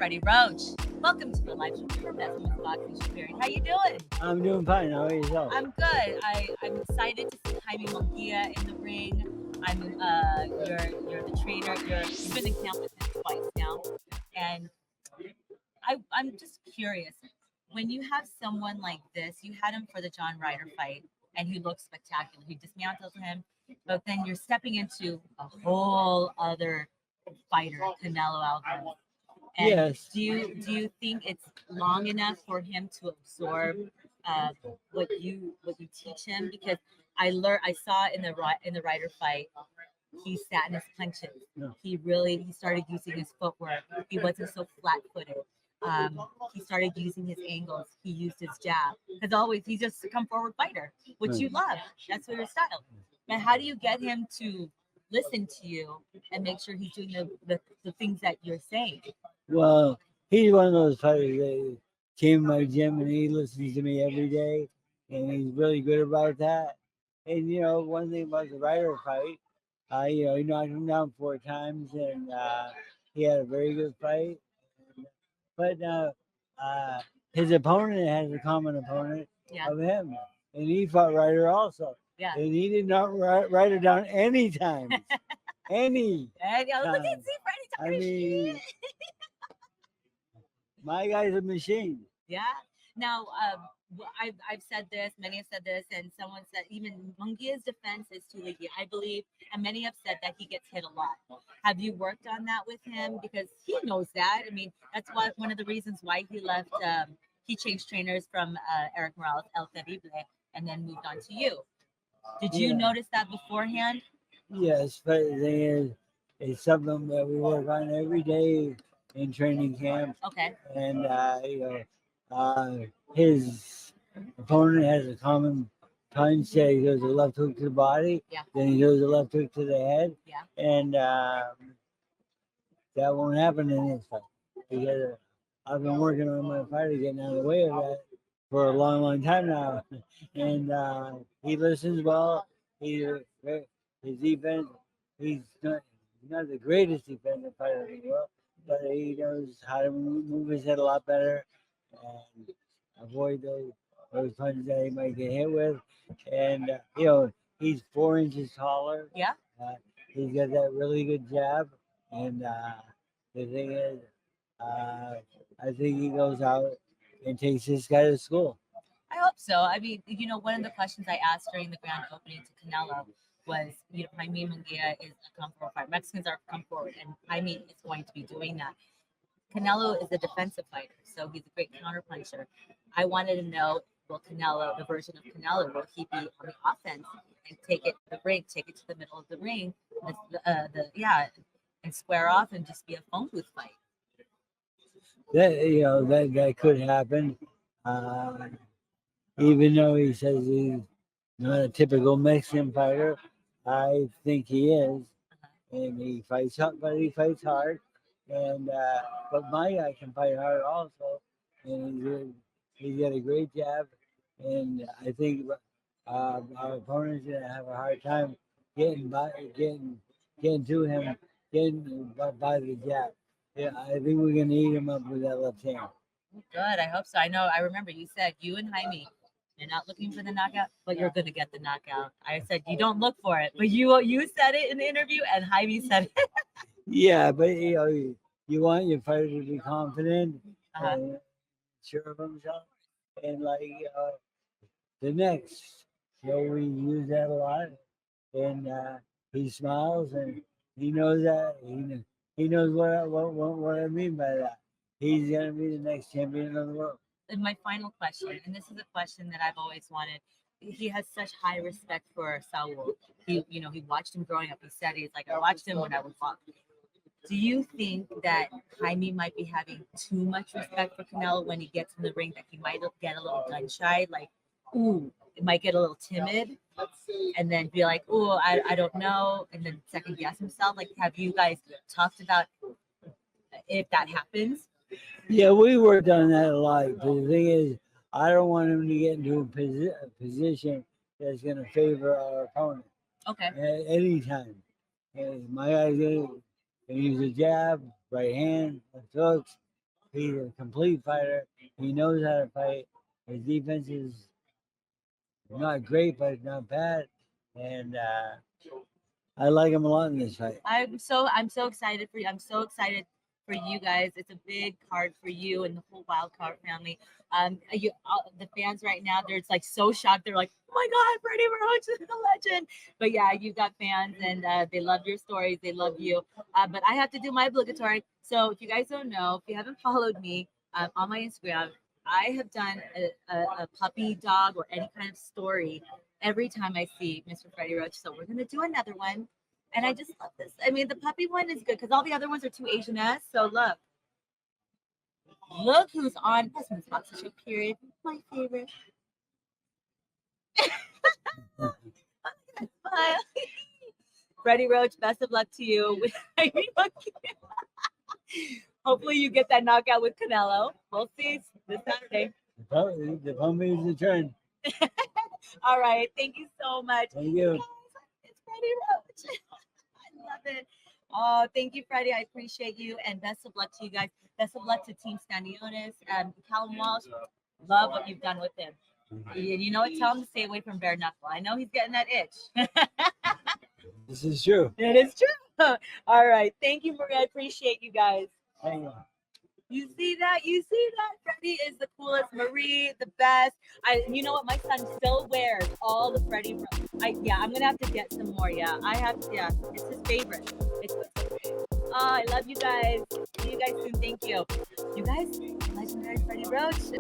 Freddie Roach. Welcome to the live stream for Best Men's Boxing Spirit. How you doing? I'm doing fine. How are yourself? I'm good. I'm excited to see Jaime Munguia in the ring. You're the trainer. You've been in camp with him twice now, and I'm just curious. When you have someone like this, you had him for the John Ryder fight, and he looks spectacular. He dismantled him, but then you're stepping into a whole other fighter, Canelo Alvarez. And Yes. do you think it's long enough for him to absorb what you teach him? Because I saw in the Ryder fight, he sat in his punches. No. He started using his footwork. He wasn't so flat-footed. He started using his angles. He used his jab. Because always he's just a come forward fighter, which you love. That's your style. But how do you get him to listen to you and make sure he's doing the things that you're saying? Well, he's one of those fighters that came to my gym and he listens to me every day, and he's really good about that. And one thing about the Ryder fight, he knocked him down 4 times, and he had a very good fight. But his opponent has a common opponent of him, and he fought Ryder also. Yeah. And he did not write it down any time. Any. And look at I mean, my guy's a machine. Yeah. Now, I've said this, many have said this, and someone said even Munguia's defense is too leaky, I believe, and many have said that he gets hit a lot. Have you worked on that with him? Because he knows that. I mean, that's one of the reasons why he left. He changed trainers from Eric Morales, El Terrible, and then moved on to you. Did you notice that beforehand? Yes, but the thing is, it's something that we work on every day in training camp. Okay. And his opponent has a common punch that he does a left hook to the body. Yeah. Then he does a left hook to the head. Yeah. And that won't happen in this fight, because I've been working on my fighter getting out of the way of that for a long, long time now. And he listens well. His defense, he's not the greatest defensive fighter in the world, but he knows how to move his head a lot better and avoid those punches that he might get hit with. And he's 4 inches taller. Yeah. He's got that really good jab. And the thing is, I think he goes out and takes this guy to school. I hope so. I mean, one of the questions I asked during the grand opening to Canelo was, Jaime Munguia is a come forward fighter. Mexicans are come forward, and Jaime is going to be doing that. Canelo is a defensive fighter, so he's a great counterpuncher. I wanted to know, will Canelo, the version of Canelo, will he be on the offense and take it to the ring, take it to the middle of the ring, and square off and just be a phone booth fight? That could happen. Even though he says he's not a typical Mexican fighter, I think he is, and he fights hard, but he fights hard. And but my guy can fight hard also, and he's got a great jab. And I think our opponent's gonna have a hard time getting to him, getting by the jab. Yeah, I think we're gonna eat him up with that left hand. Good, I hope so. I remember you said you and Jaime, you're not looking for the knockout, but you're gonna get the knockout. I said you don't look for it, but you said it in the interview, and Jaime said it. Yeah, but you want your fighter to be confident and sure of himself, and the next we use that a lot, and he smiles and he knows that he knows what I mean by that. He's gonna be the next champion of the world. And my final question, and this is a question that I've always wanted. He has such high respect for Saul. He watched him growing up. He said he's like, I watched him when I was walk. Do you think that Jaime might be having too much respect for Canelo when he gets in the ring, that he might get a little gun shy, like, ooh, it might get a little timid, and then be like, ooh, I don't know, and then second guess himself? Like, have you guys talked about if that happens? Yeah, we worked on that a lot. But the thing is, I don't want him to get into a position that's going to favor our opponent. Okay. At any time. And my guy's going to use a jab, right hand, left hooks, He's a complete fighter. He knows how to fight. His defense is not great, but not bad. And I like him a lot in this fight. I'm so excited for you. I'm so excited for you guys. It's a big card for you and the whole wild card family. The fans right now, they're like so shocked. They're like, oh my God, Freddie Roach is a legend. But yeah, you got fans and they love your stories. They love you. But I have to do my obligatory. So if you guys don't know, if you haven't followed me on my Instagram, I have done a puppy dog or any kind of story every time I see Mr. Freddie Roach. So we're going to do another one. And I just love this. I mean, the puppy one is good because all the other ones are too Asian-esque. So look who's on Christmas sponsorship period. My favorite. Smile. Freddie Roach, best of luck to you. Hopefully you get that knockout with Canelo. We'll see this Saturday. The puppy is the turn. All right. Thank you so much. Thank you. It's Freddie Roach. I love it. Oh, thank you, Freddie. I appreciate you. And best of luck to you guys. Best of luck to Team Stanionis and Callum Walsh. Love what you've done with him. And you know what? Tell him to stay away from bare knuckle. I know he's getting that itch. This is true. It is true. All right. Thank you, Maria. I appreciate you guys. Thank you. You see that? You see that? Freddie is the coolest. Marie, the best. You know what? My son still wears all the Freddie. I'm gonna have to get some more. Yeah, I have. Yeah, it's his favorite. Oh, I love you guys. See you guys soon. Thank you. You guys, legendary Freddie Roach.